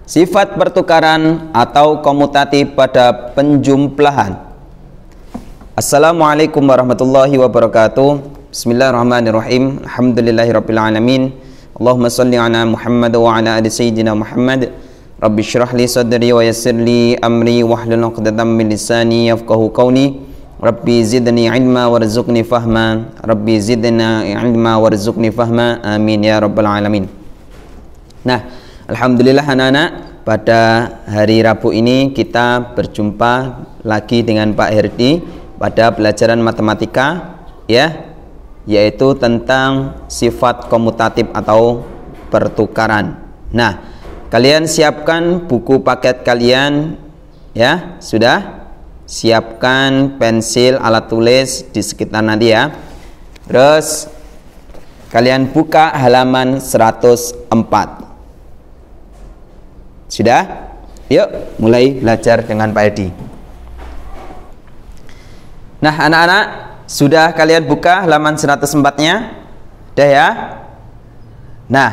Sifat pertukaran atau komutatif pada penjumlahan. Assalamualaikum warahmatullahi wabarakatuh. Bismillahirrahmanirrahim. Alhamdulillahirabbil alamin. Allahumma shalli ala Muhammad wa ala ali sayyidina Muhammad. Rabbi shrah li sadri wa yassir li amri wahlul 'uqdatam min lisani yafqahu qawli. Rabbi zidni ilma warzuqni fahma. Rabbi zidna ilma warzuqni fahma. Amin ya rabbal alamin. Nah, alhamdulillah anak-anak, pada hari Rabu ini kita berjumpa lagi dengan Pak Herdi pada pelajaran matematika ya, yaitu tentang sifat komutatif atau pertukaran. Nah, kalian siapkan buku paket kalian ya, sudah? Siapkan pensil, alat tulis di sekitar nanti ya. Terus kalian buka halaman 104. Sudah? Yuk mulai belajar dengan Pak Edi. Nah anak-anak, sudah kalian buka halaman 104-nya? Udah ya? Nah,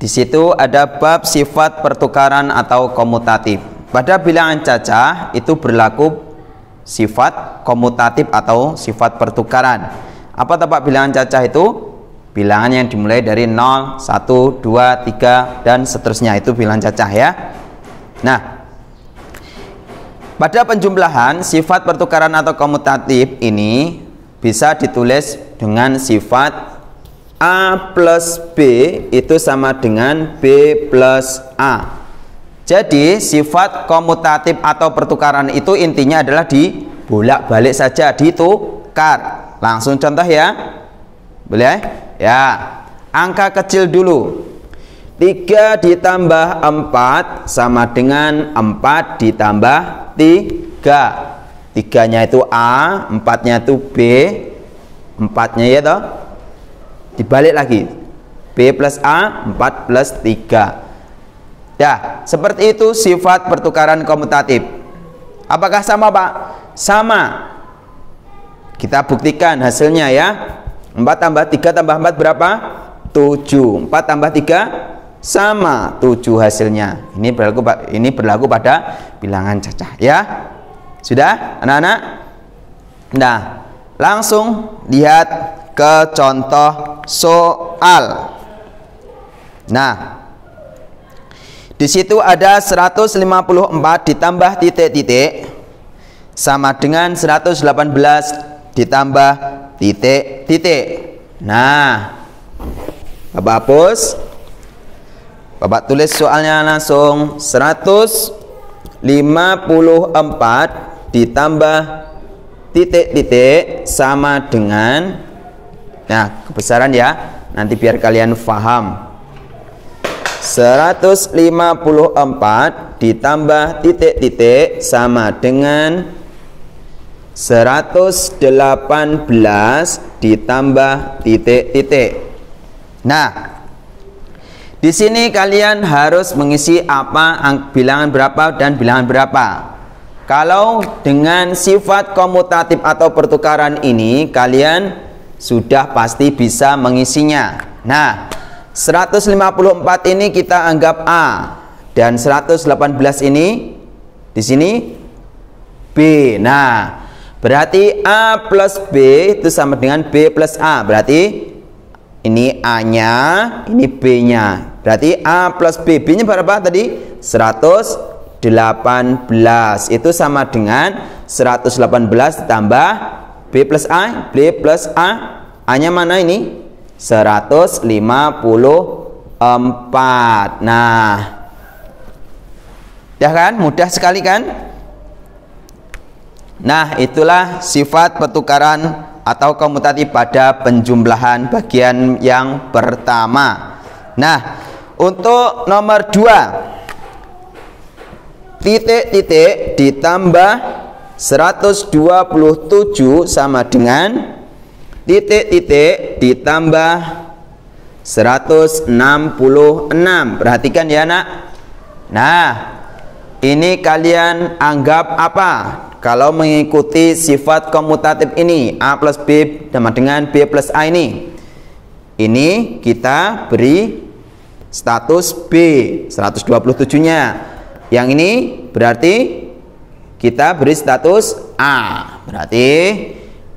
di situ ada bab sifat pertukaran atau komutatif. Pada bilangan cacah itu berlaku sifat komutatif atau sifat pertukaran. Apa tempat bilangan cacah itu? Bilangan yang dimulai dari 0, 1, 2, 3 dan seterusnya, itu bilangan cacah ya. Nah, pada penjumlahan sifat pertukaran atau komutatif ini bisa ditulis dengan sifat A plus B itu sama dengan B plus A. Jadi sifat komutatif atau pertukaran itu intinya adalah dibolak-balik saja, ditukar. Langsung contoh ya. Boleh? Ya, angka kecil dulu. 3 ditambah 4 sama dengan 4 ditambah 3. 3-nya itu A, 4-nya itu B, 4-nya ya toh. Dibalik lagi. B plus A, 4 plus 3. Ya, seperti itu sifat pertukaran komutatif. Apakah sama, Pak? Sama. Kita buktikan hasilnya ya. 4 tambah 3 tambah 4 berapa? 7. 4 tambah 3 sama 7 hasilnya. Ini berlaku pada bilangan cacah ya. Sudah anak-anak? Nah, langsung lihat ke contoh soal. Nah, di situ ada 154 ditambah titik-titik sama dengan 118 ditambah titik-titik. Nah, Bapak hapus. Bapak tulis soalnya langsung. 154 ditambah titik-titik sama dengan, nah kebesaran ya, nanti biar kalian paham. 154 ditambah titik-titik sama dengan 118 ditambah titik-titik. Nah, di sini kalian harus mengisi apa, bilangan berapa dan bilangan berapa. Kalau dengan sifat komutatif atau pertukaran ini kalian sudah pasti bisa mengisinya. Nah, 154 ini kita anggap A dan 118 ini di sini B. Nah, berarti A plus B itu sama dengan B plus A. Berarti ini A-nya, ini B-nya. Berarti A plus B. B-nya berapa tadi? 118. Itu sama dengan 118 ditambah B plus A. B plus A. A-nya mana ini? 154. Nah, ya kan? Mudah sekali kan? Nah, itulah sifat pertukaran atau komutatif pada penjumlahan bagian yang pertama. Nah, untuk nomor 2, titik-titik ditambah 127 sama dengan titik-titik ditambah 166. Perhatikan ya nak. Nah, ini kalian anggap apa? Kalau mengikuti sifat komutatif ini, A plus B sama dengan B plus A ini kita beri status B 127-nya. Yang ini berarti kita beri status A. Berarti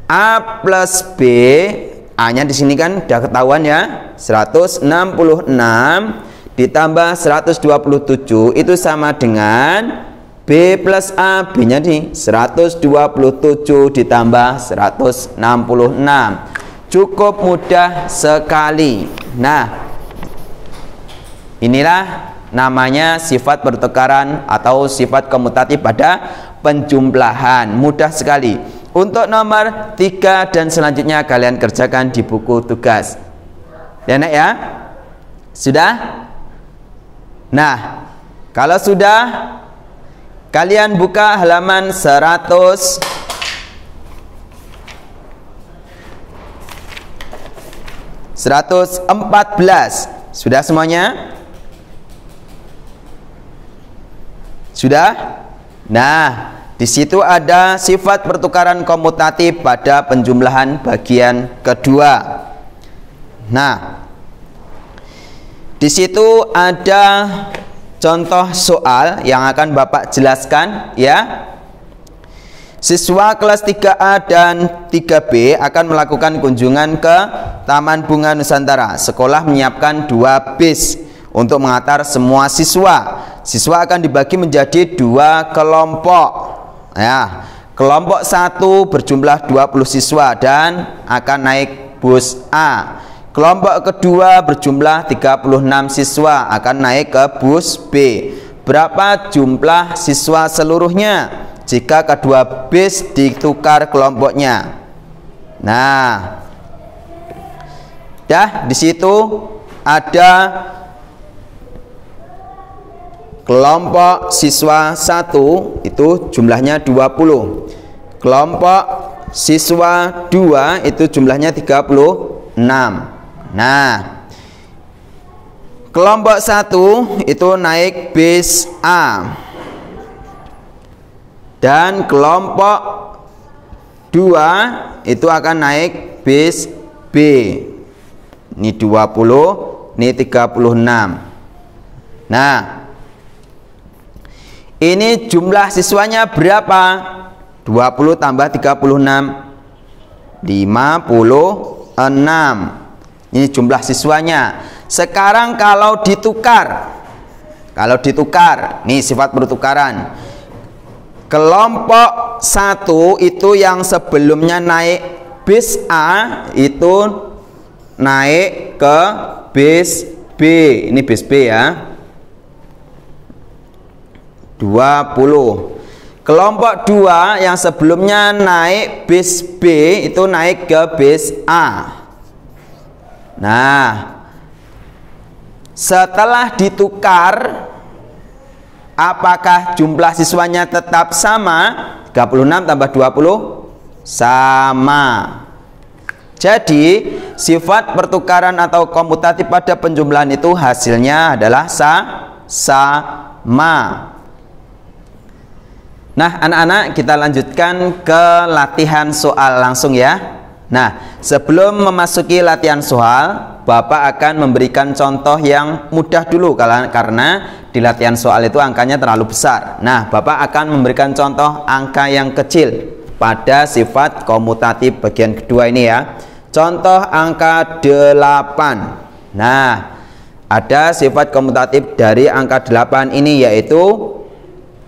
A plus B, A-nya di sini kan udah ketahuan ya, 166 ditambah 127 itu sama dengan B plus A. B-nya di 127 ditambah 166. Cukup mudah sekali. Nah, inilah namanya sifat pertukaran atau sifat komutatif pada penjumlahan. Mudah sekali. Untuk nomor 3 dan selanjutnya kalian kerjakan di buku tugas. Ya, Nek ya? Sudah? Nah, kalau sudah, kalian buka halaman 114. Sudah semuanya? Sudah? Nah, di situ ada sifat pertukaran komutatif pada penjumlahan bagian kedua. Nah, di situ ada contoh soal yang akan Bapak jelaskan ya. Siswa kelas 3A dan 3B akan melakukan kunjungan ke Taman Bunga Nusantara. Sekolah menyiapkan 2 bis untuk mengantar semua siswa. Siswa akan dibagi menjadi 2 kelompok. Ya, kelompok 1 berjumlah 20 siswa dan akan naik bus A. Kelompok kedua berjumlah 36 siswa akan naik ke bus B. Berapa jumlah siswa seluruhnya jika kedua bis ditukar kelompoknya? Nah, di situ ada kelompok siswa 1 itu jumlahnya 20. Kelompok siswa 2 itu jumlahnya 36. Nah, kelompok 1 itu naik bis A. Dan kelompok 2 itu akan naik bis B. Ini 20, ini 36. Nah, ini jumlah siswanya berapa? 20 tambah 36, 56. Ini jumlah siswanya. Sekarang kalau ditukar, nih sifat pertukaran. Kelompok 1 itu yang sebelumnya naik bis A itu naik ke bis B. Ini bis B ya. 20. Kelompok 2 yang sebelumnya naik bis B itu naik ke bis A. Nah, setelah ditukar, apakah jumlah siswanya tetap sama? 36 tambah 20 sama. Jadi sifat pertukaran atau komutatif pada penjumlahan itu hasilnya adalah sama. Nah, anak-anak, kita lanjutkan ke latihan soal langsung ya. Nah, sebelum memasuki latihan soal, Bapak akan memberikan contoh yang mudah dulu karena di latihan soal itu angkanya terlalu besar. Nah, Bapak akan memberikan contoh angka yang kecil pada sifat komutatif bagian kedua ini ya. Contoh angka 8. Nah, ada sifat komutatif dari angka 8 ini yaitu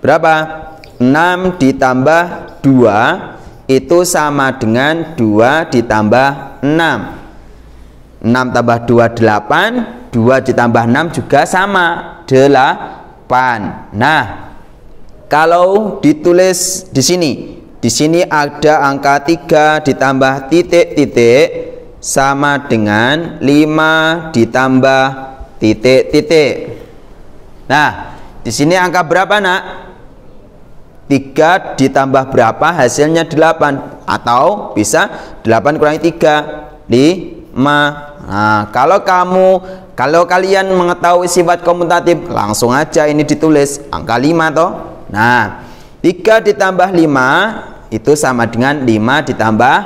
berapa? 6 ditambah 2 itu sama dengan 2 ditambah 6. 6 tambah 2 8, 2 ditambah 6 juga sama 8. Nah, kalau ditulis di sini ada angka 3 ditambah titik-titik sama dengan 5 ditambah titik-titik. Nah, di sini angka berapa, Nak? 3 ditambah berapa hasilnya 8, atau bisa 8 kurangi 3 5. Nah, kalau kalian mengetahui sifat komutatif, langsung aja ini ditulis angka 5 toh. Nah, 3 ditambah 5 itu sama dengan 5 ditambah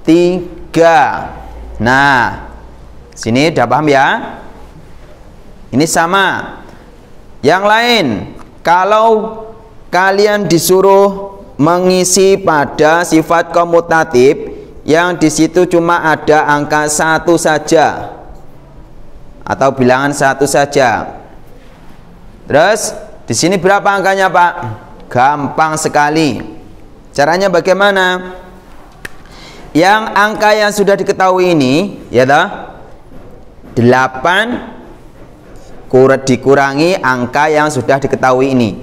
3. Nah, sini udah paham ya? Ini sama. Yang lain, kalau kalian disuruh mengisi pada sifat komutatif yang di situ cuma ada angka 1 saja atau bilangan 1 saja. Terus di sini berapa angkanya, Pak? Gampang sekali. Caranya bagaimana? Yang angka yang sudah diketahui ini, ya toh, 8 dikurangi angka yang sudah diketahui ini.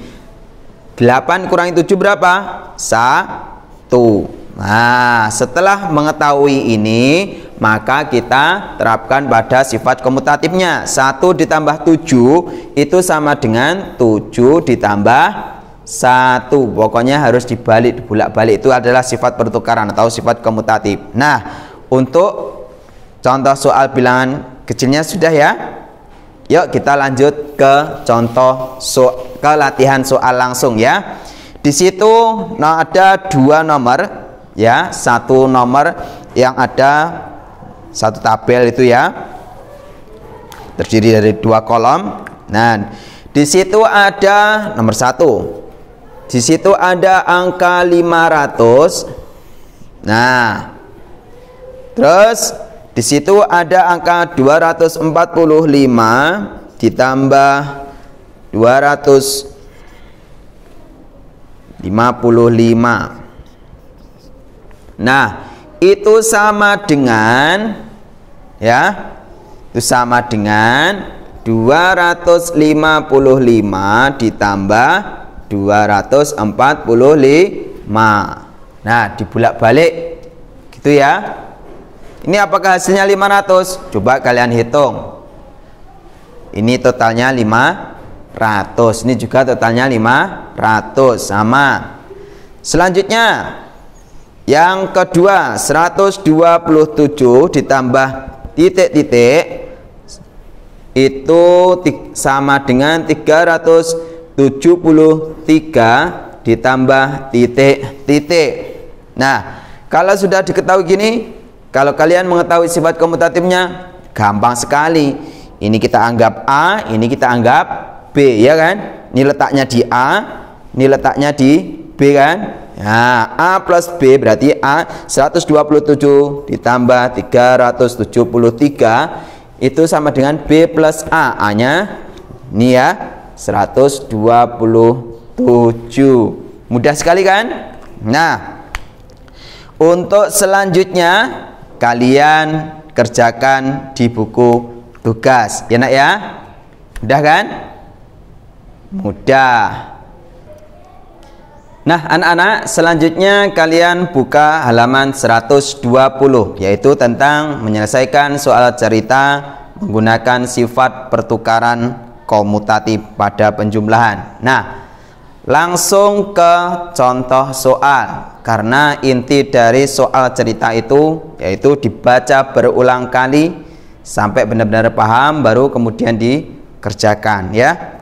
8 kurangi 7 berapa? 1. Nah, setelah mengetahui ini, maka kita terapkan pada sifat komutatifnya. 1 ditambah 7 itu sama dengan 7 ditambah 1. Pokoknya harus dibalik, dibolak-balik. Itu adalah sifat pertukaran atau sifat komutatif. Nah, untuk contoh soal bilangan kecilnya sudah ya. Yuk kita lanjut ke contoh ke latihan soal langsung ya. Di situ ada 2 nomor ya, 1 nomor yang ada 1 tabel itu ya, terdiri dari 2 kolom. Nah, di situ ada nomor 1. Di situ ada angka 500. Nah, terus di situ ada angka 245 ditambah 255. Nah, itu sama dengan ya, itu sama dengan 255 ditambah 245. Nah, dibolak-balik gitu ya. Ini apakah hasilnya 500? Coba kalian hitung. Ini totalnya 500. Ini juga totalnya 500. Sama. Selanjutnya, yang kedua, 127 ditambah titik-titik itu sama dengan 373 ditambah titik-titik. Nah, kalau sudah diketahui gini, kalau kalian mengetahui sifat komutatifnya, gampang sekali. Ini kita anggap A, ini kita anggap B, ya kan? Ini letaknya di A, ini letaknya di B kan? Nah, A plus B berarti A 127 ditambah 373 itu sama dengan B plus A. A-nya ini ya 127. Mudah sekali kan? Nah, untuk selanjutnya kalian kerjakan di buku tugas ya nak ya. Mudah kan? Mudah. Nah anak-anak, selanjutnya kalian buka halaman 120, yaitu tentang menyelesaikan soal cerita menggunakan sifat pertukaran komutatif pada penjumlahan. Nah, langsung ke contoh soal. Karena inti dari soal cerita itu yaitu dibaca berulang kali sampai benar-benar paham, baru kemudian dikerjakan ya.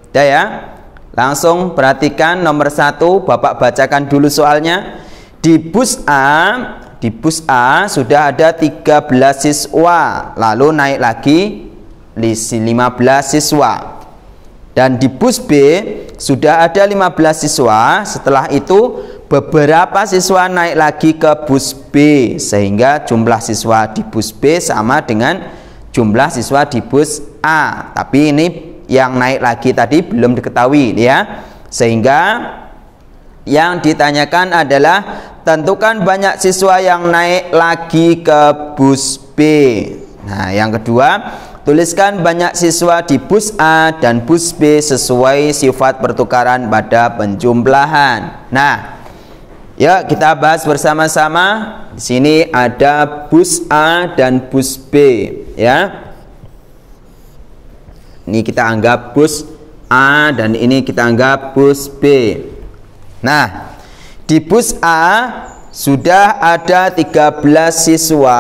Udah ya. Langsung perhatikan nomor 1, Bapak bacakan dulu soalnya. Di bus A sudah ada 13 siswa, lalu naik lagi 15 siswa. Dan di bus B sudah ada 15 siswa, setelah itu beberapa siswa naik lagi ke bus B, sehingga jumlah siswa di bus B sama dengan jumlah siswa di bus A. Tapi ini yang naik lagi tadi belum diketahui ya, sehingga yang ditanyakan adalah tentukan banyak siswa yang naik lagi ke bus B. Nah, yang kedua, tuliskan banyak siswa di bus A dan bus B sesuai sifat pertukaran pada penjumlahan. Nah, yuk kita bahas bersama-sama. Di sini ada bus A dan bus B ya. Ini kita anggap bus A dan ini kita anggap bus B. Nah, di bus A sudah ada 13 siswa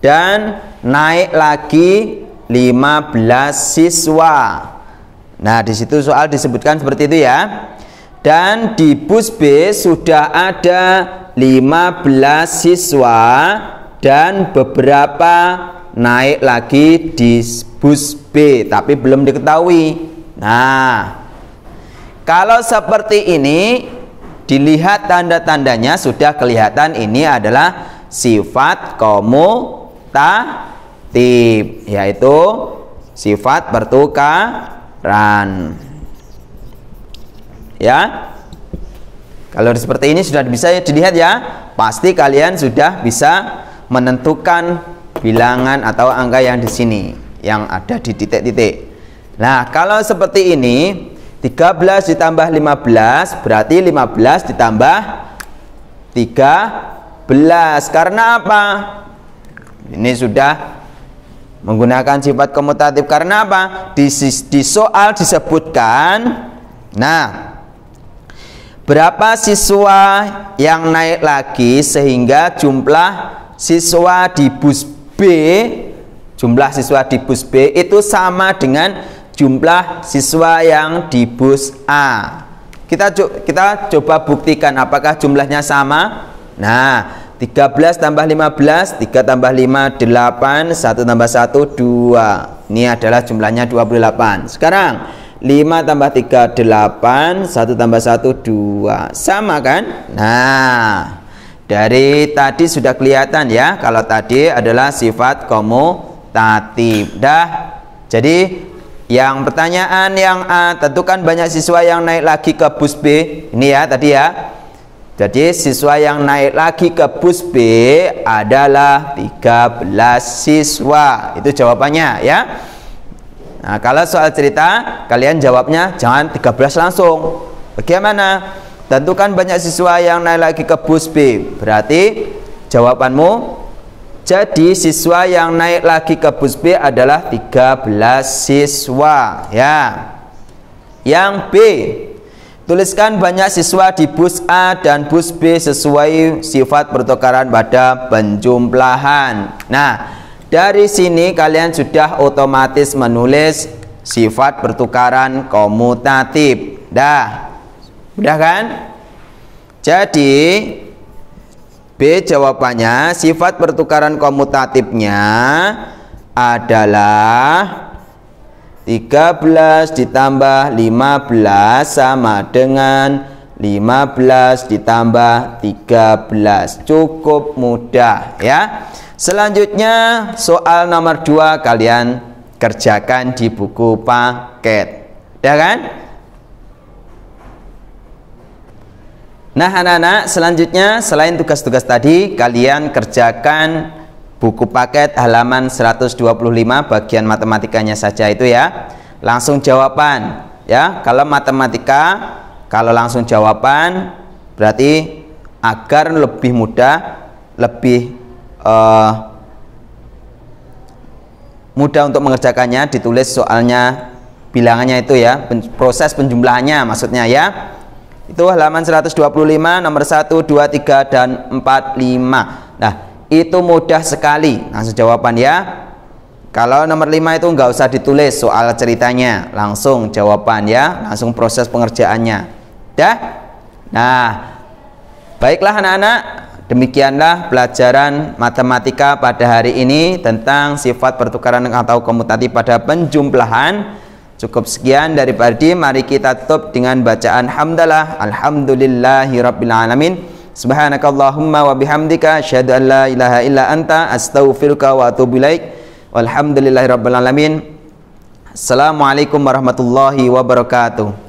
dan naik lagi 15 siswa. Nah, di situ soal disebutkan seperti itu ya. Dan di bus B sudah ada 15 siswa dan beberapa naik lagi di bus B tapi belum diketahui. Nah, kalau seperti ini dilihat tanda-tandanya sudah kelihatan ini adalah sifat komutatif, yaitu sifat pertukaran. Ya, kalau seperti ini sudah bisa dilihat ya, pasti kalian sudah bisa menentukan bilangan atau angka yang di sini yang ada di titik-titik. Nah, kalau seperti ini 13 ditambah 15 berarti 15 ditambah 13. Karena apa? Ini sudah menggunakan sifat komutatif. Karena apa? Di soal disebutkan, nah, berapa siswa yang naik lagi sehingga jumlah siswa di bus B, jumlah siswa di bus B itu sama dengan jumlah siswa yang di bus A. Kita coba buktikan apakah jumlahnya sama. Nah, 13 tambah 15, 3 tambah 5, 8, 1 tambah 1, 2. Ini adalah jumlahnya 28. Sekarang 5 tambah 3, 8, 1 tambah 1, 2. Sama kan? Nah, dari tadi sudah kelihatan ya, kalau tadi adalah sifat komutatif. Dah. Jadi yang pertanyaan yang A, tentukan banyak siswa yang naik lagi ke bus B. Ini ya tadi ya. Jadi siswa yang naik lagi ke bus B adalah 13 siswa. Itu jawabannya ya. Nah, kalau soal cerita, kalian jawabnya jangan 13 langsung. Bagaimana? Tentukan banyak siswa yang naik lagi ke bus B. Berarti jawabanmu, jadi siswa yang naik lagi ke bus B adalah 13 siswa. Ya. Yang B, tuliskan banyak siswa di bus A dan bus B sesuai sifat pertukaran pada penjumlahan. Nah, dari sini kalian sudah otomatis menulis sifat pertukaran komutatif. Dah. Udah kan? Jadi B jawabannya sifat pertukaran komutatifnya adalah 13 ditambah 15 sama dengan 15 ditambah 13. Cukup mudah ya. Selanjutnya soal nomor 2 kalian kerjakan di buku paket. Udah kan? Nah anak-anak, selanjutnya selain tugas-tugas tadi, kalian kerjakan buku paket halaman 125 bagian matematikanya saja itu ya. Langsung jawaban ya. Kalau matematika, kalau langsung jawaban berarti agar lebih mudah, lebih mudah untuk mengerjakannya, ditulis soalnya bilangannya itu ya, proses penjumlahannya maksudnya ya. Itu halaman 125 nomor 1, 2, 3 dan 4, 5. Nah, itu mudah sekali. Langsung jawaban ya. Kalau nomor 5 itu nggak usah ditulis soal ceritanya, langsung jawaban ya, langsung proses pengerjaannya. Dah? Nah, baiklah anak-anak, demikianlah pelajaran matematika pada hari ini tentang sifat pertukaran atau komutatif pada penjumlahan. Cukup sekian dari Pardi. Mari kita tutup dengan bacaan hamdalah. Alhamdulillahirabbil alamin. Subhanakallahumma wa bihamdika asyhadu an la ilaha illa anta astaghfiruka wa atubu ilaik. Walhamdulillahirabbil alamin. Assalamualaikum warahmatullahi wabarakatuh.